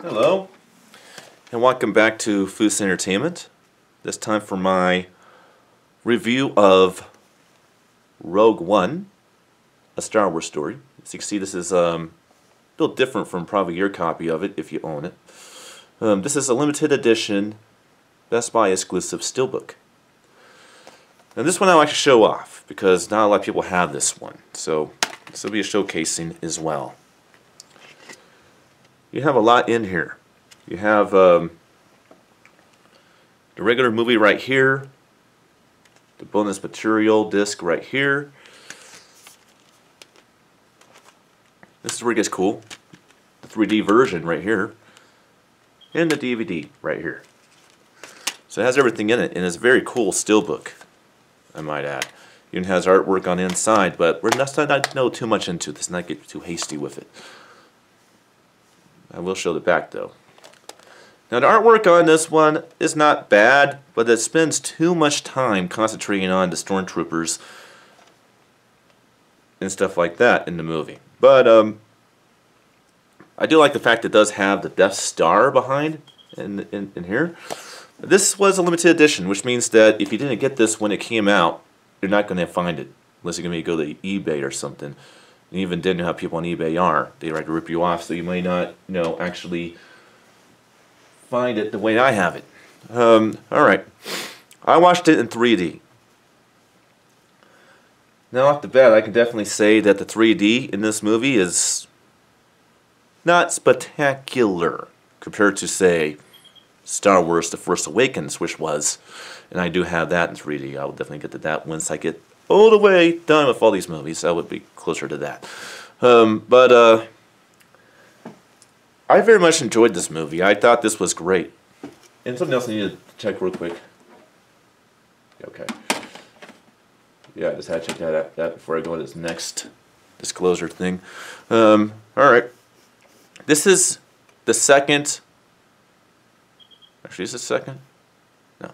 Hello, and welcome back to Foos Entertainment. This time for my review of Rogue One, a Star Wars story. As you can see, this is a little different from probably your copy of it if you own it. This is a limited edition Best Buy exclusive steelbook. And this one I like to show off because not a lot of people have this one, so this will be a showcasing as well. You have a lot in here. You have the regular movie right here, the bonus material disc right here. This is where it gets cool. The 3D version right here, and the DVD right here. So it has everything in it, and it's a very cool steelbook, I might add. Even has artwork on the inside, but we're not going to know too much into this, not get too hasty with it. I will show the back though. Now the artwork on this one is not bad, but it spends too much time concentrating on the stormtroopers and stuff like that in the movie. But I do like the fact it does have the Death Star behind in here. This was a limited edition, which means that if you didn't get this when it came out, you're not going to find it unless you're going to go to eBay or something. And even didn't know how people on eBay are. They try to rip you off, so you may not, actually find it the way I have it. Alright. I watched it in 3D. Now off the bat, I can definitely say that the 3D in this movie is not spectacular compared to, say, Star Wars The Force Awakens, which was. And I do have that in 3D. I will definitely get to that once I get all the way done with all these movies. I would be closer to that. But I very much enjoyed this movie. I thought this was great. And something else I need to check real quick. Okay. Yeah, I just had to check that before I go to this next disclosure thing. Alright. This is the second... Actually, is it second? No.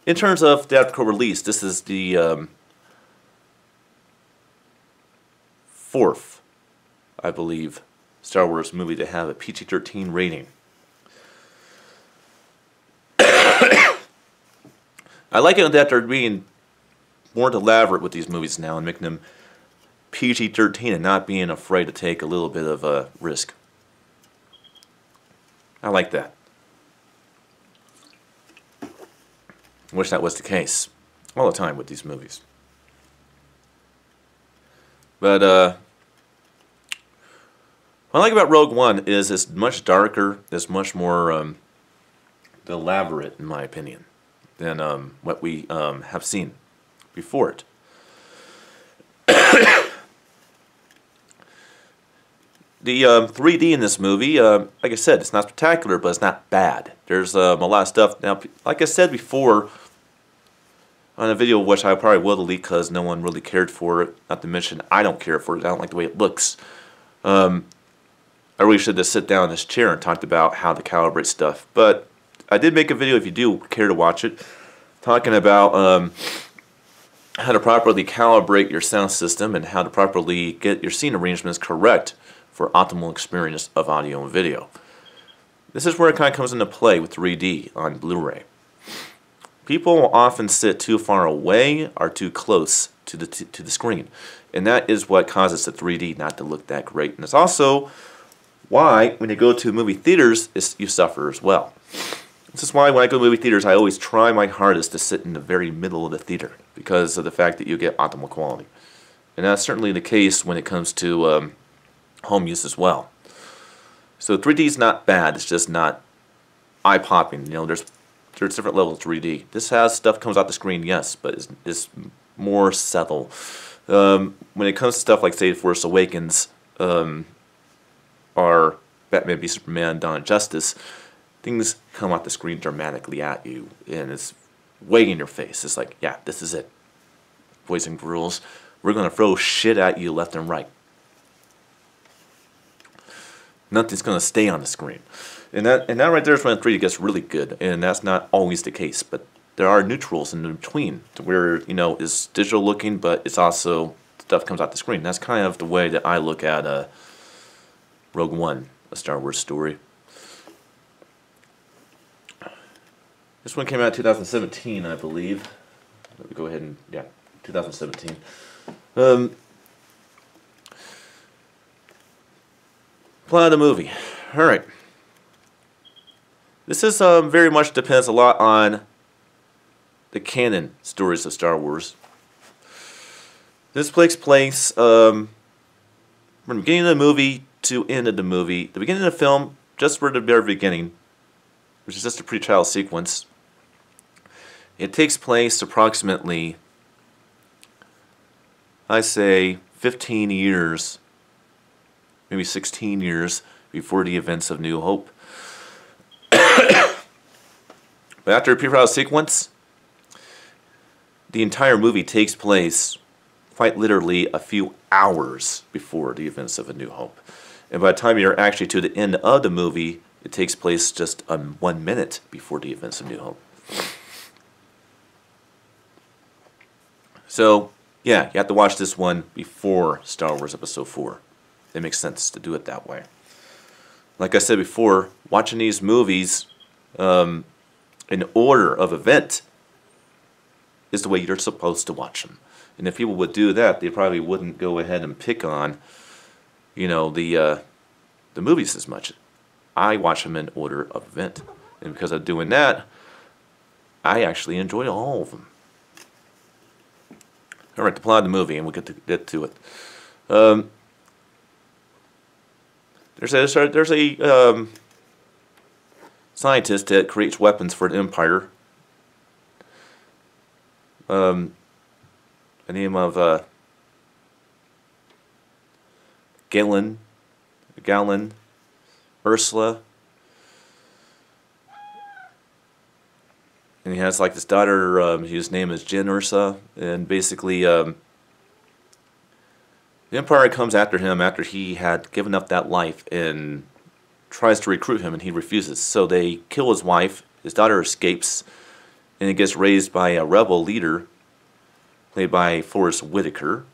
In terms of theatrical release, this is the fourth, I believe, Star Wars movie to have a PG-13 rating. I like it that they're being more elaborate with these movies now and making them PG-13 and not being afraid to take a little bit of a risk. I like that. I wish that was the case all the time with these movies. But what I like about Rogue One is it's much darker, it's much more elaborate, in my opinion, than what we have seen before it. The 3D in this movie, like I said, it's not spectacular, but it's not bad. There's a lot of stuff. Now, like I said before, on a video which I probably will delete because no one really cared for it, not to mention I don't care for it, I don't like the way it looks. I really should just sit down in this chair and talked about how to calibrate stuff. But I did make a video, if you do care to watch it, talking about how to properly calibrate your sound system and how to properly get your scene arrangements correct for optimal experience of audio and video. This is where it kind of comes into play with 3D on Blu-ray. People often sit too far away or too close to the screen, and that is what causes the 3D not to look that great. And it's also why when you go to movie theaters, you suffer as well. This is why when I go to movie theaters, I always try my hardest to sit in the very middle of the theater because of the fact that you get optimal quality. And that's certainly the case when it comes to home use as well. So 3D is not bad, it's just not eye-popping. There's different levels of 3D. This has stuff comes out the screen, yes, but it's more subtle. When it comes to stuff like, say, Force Awakens, or Batman v Superman, Dawn of Justice, things come out the screen dramatically at you, and it's way in your face. It's like, yeah, this is it. Boys and girls, we're going to throw shit at you left and right. Nothing's going to stay on the screen. And that right there is when 3D gets really good, and that's not always the case, but there are neutrals in between to where, it's digital looking, but it's also stuff comes out the screen. That's kind of the way that I look at Rogue One, a Star Wars story. This one came out in 2017, I believe. Let me go ahead and, yeah, 2017. Plot of the movie. Alright. This is very much depends a lot on the canon stories of Star Wars. This takes place from the beginning of the movie to end of the movie. The beginning of the film, just for the very beginning, which is just a pre-trial sequence. It takes place approximately, I say, 15 years, maybe 16 years before the events of New Hope. But after a pre-trial sequence, the entire movie takes place quite literally a few hours before the events of A New Hope. And by the time you're actually to the end of the movie, it takes place just 1 minute before the events of New Hope. So, yeah, you have to watch this one before Star Wars Episode 4. It makes sense to do it that way. Like I said before, watching these movies in order of event is the way you're supposed to watch them. And if people would do that, they probably wouldn't go ahead and pick on, you know, the movies as much. I watch them in order of event. And because of doing that, I actually enjoy all of them. Alright, the plot of the movie, and we'll get to it. There's a scientist that creates weapons for the Empire. The name of Galen, Ursula. And he has like this daughter, whose name is Jyn Ursa, and basically the Empire comes after him after he had given up that life and tries to recruit him, and he refuses. So they kill his wife, his daughter escapes, and he gets raised by a rebel leader played by Forrest Whitaker.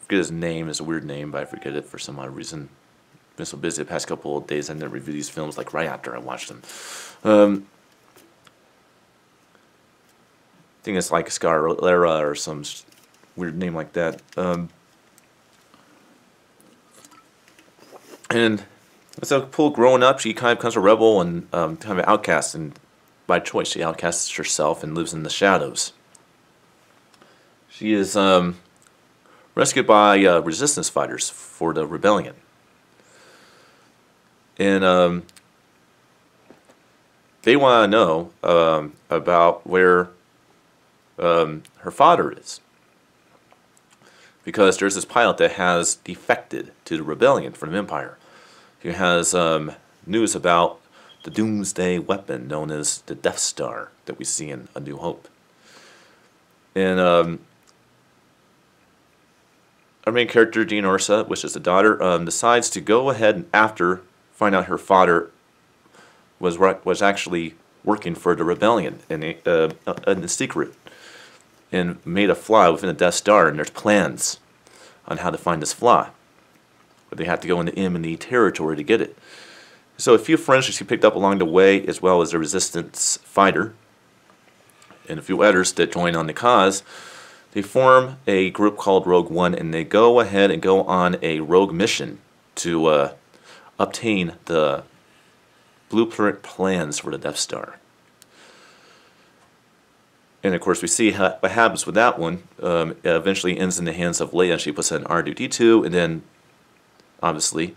I forget his name, it's a weird name, but I forget it for some odd reason. Been so busy the past couple of days, I didn't review these films like right after I watched them. I think it's like Scarlera or some weird name like that. And so Poole growing up, she kind of becomes a rebel and kind of an outcast, and by choice she outcasts herself and lives in the shadows. She is rescued by resistance fighters for the rebellion. And they want to know about where her father is, because there's this pilot that has defected to the rebellion from the Empire. He has news about the doomsday weapon known as the Death Star that we see in A New Hope. And our main character, Jyn Ursa, which is the daughter, decides to go ahead and after find out her father was actually working for the rebellion in the secret, and made a fly within the Death Star, and there's plans on how to find this fly. But they have to go into enemy territory to get it. So a few friends that she picked up along the way, as well as a resistance fighter, and a few others that join on the cause, they form a group called Rogue One, and they go ahead and go on a rogue mission to obtain the blueprint plans for the Death Star. And of course we see what happens with that one. It eventually ends in the hands of Leia, and she puts it in R2-D2, and then obviously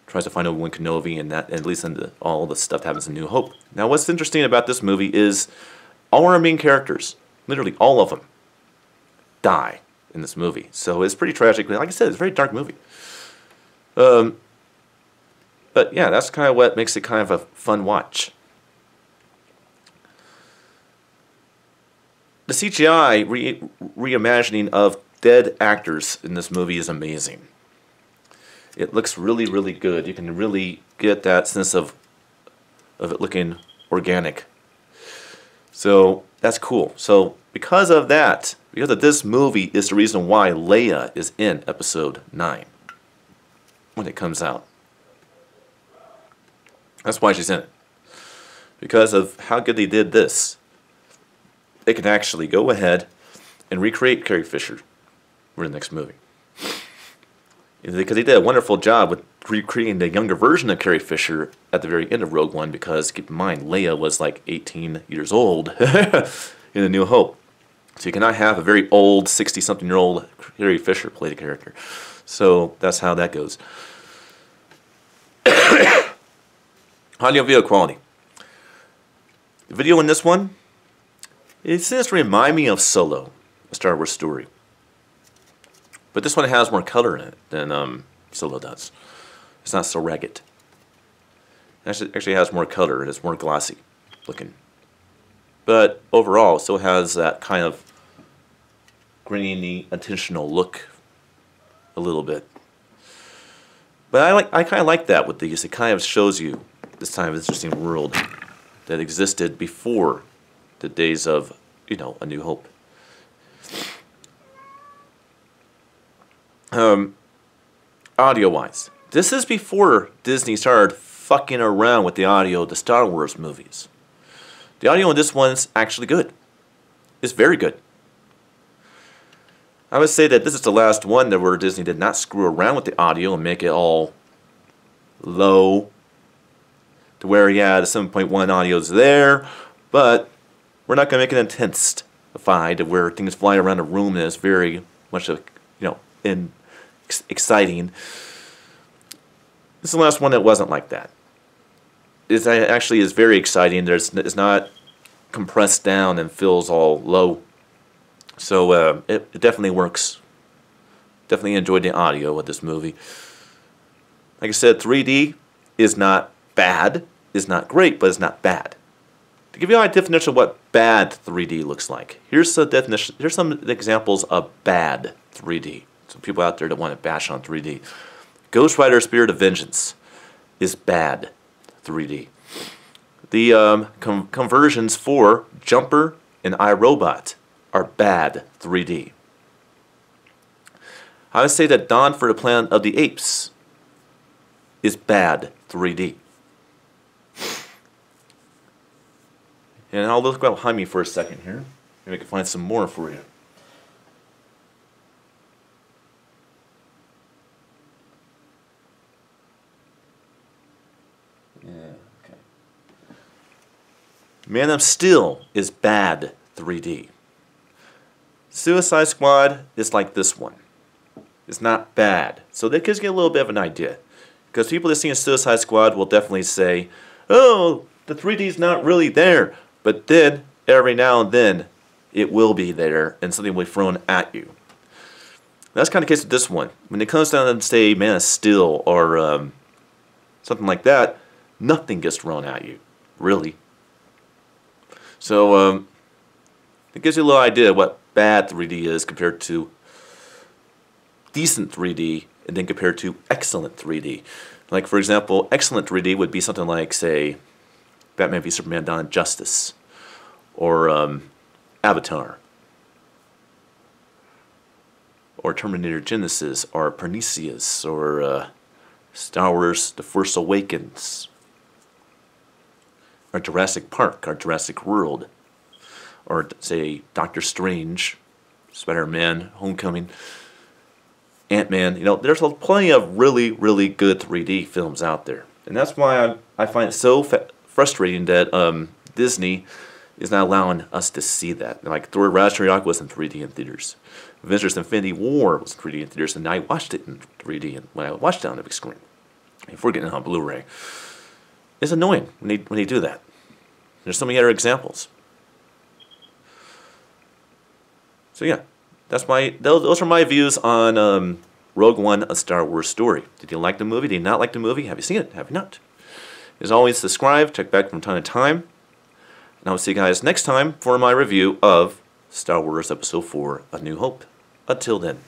tries to find Obi-Wan Kenobi, and that at least into all the stuff that happens in New Hope. Now what's interesting about this movie is all our main characters, literally all of them, die in this movie. So it's pretty tragic. Like I said, it's a very dark movie. But yeah, that's kind of what makes it kind of a fun watch. The CGI reimagining of dead actors in this movie is amazing. It looks really, really good. You can really get that sense of it looking organic. So that's cool. So because of that, because of this movie is the reason why Leia is in Episode 9. when it comes out. That's why she's in it. Because of how good they did this. They can actually go ahead and recreate Carrie Fisher for the next movie. Because they did a wonderful job with recreating the younger version of Carrie Fisher at the very end of Rogue One, because keep in mind, Leia was like 18 years old in A New Hope. So you cannot have a very old, 60-something-year-old Carrie Fisher play the character. So that's how that goes. Audio-video quality. The video in this one, it seems to remind me of Solo, a Star Wars story. But this one has more color in it than Solo does. It's not so ragged. It actually has more color and it's more glossy looking. But overall, it still has that kind of grainy, intentional look a little bit. But I kind of like that with these. It kind of shows you this kind of interesting world that existed before the days of, you know, A New Hope. Audio-wise, this is before Disney started fucking around with the audio of the Star Wars movies. The audio in this one's actually good. It's very good. I would say that this is the last one that where Disney did not screw around with the audio and make it all low. To where, yeah, the 7.1 audio is there, but we're not going to make it intensified to where things fly around the room and it's very much, exciting. This is the last one that wasn't like that. It actually is very exciting. It's not compressed down and feels all low. So it definitely works. Definitely enjoyed the audio of this movie. Like I said, 3D is not bad. It's not great, but it's not bad. To give you a definition of what bad 3D looks like, here's a definition. Here's some examples of bad 3D. Some people out there that want to bash on 3D. Ghost Rider: Spirit of Vengeance is bad 3D. The conversions for Jumper and iRobot are bad 3D. I would say that Dawn for the Planet of the Apes is bad 3D. And I'll look behind me for a second here. Maybe I can find some more for you. Yeah, okay. Man of Steel is bad 3D. Suicide Squad is like this one. It's not bad. So that gives you a little bit of an idea. Because people that see a Suicide Squad will definitely say, oh, the 3D's not really there. But then, every now and then, it will be there and something will be thrown at you. That's kind of the case with this one. When it comes down to, say, Man of Steel or something like that, nothing gets thrown at you, really. So, it gives you a little idea of what bad 3D is compared to decent 3D and then compared to excellent 3D. Like, for example, excellent 3D would be something like, say, Batman v Superman: Dawn of Justice, or Avatar, or Terminator Genesis, or Prometheus, or Star Wars: The Force Awakens, or Jurassic Park, or Jurassic World, or say Doctor Strange, Spider-Man: Homecoming, Ant-Man. You know, there's plenty of really, really good 3D films out there, and that's why I find it so frustrating that Disney is not allowing us to see that. Like Thor: Ragnarok was in 3D in theaters. Avengers: Infinity War was in 3D in theaters, and I watched it in 3D when I watched it on the big screen before getting it on Blu-ray. It's annoying when they do that. There's so many other examples. So yeah, those are my views on Rogue One: A Star Wars Story. Did you like the movie? Did you not like the movie? Have you seen it? Have you not? As always, subscribe, check back from time to time, and I will see you guys next time for my review of Star Wars Episode 4: A New Hope. Until then.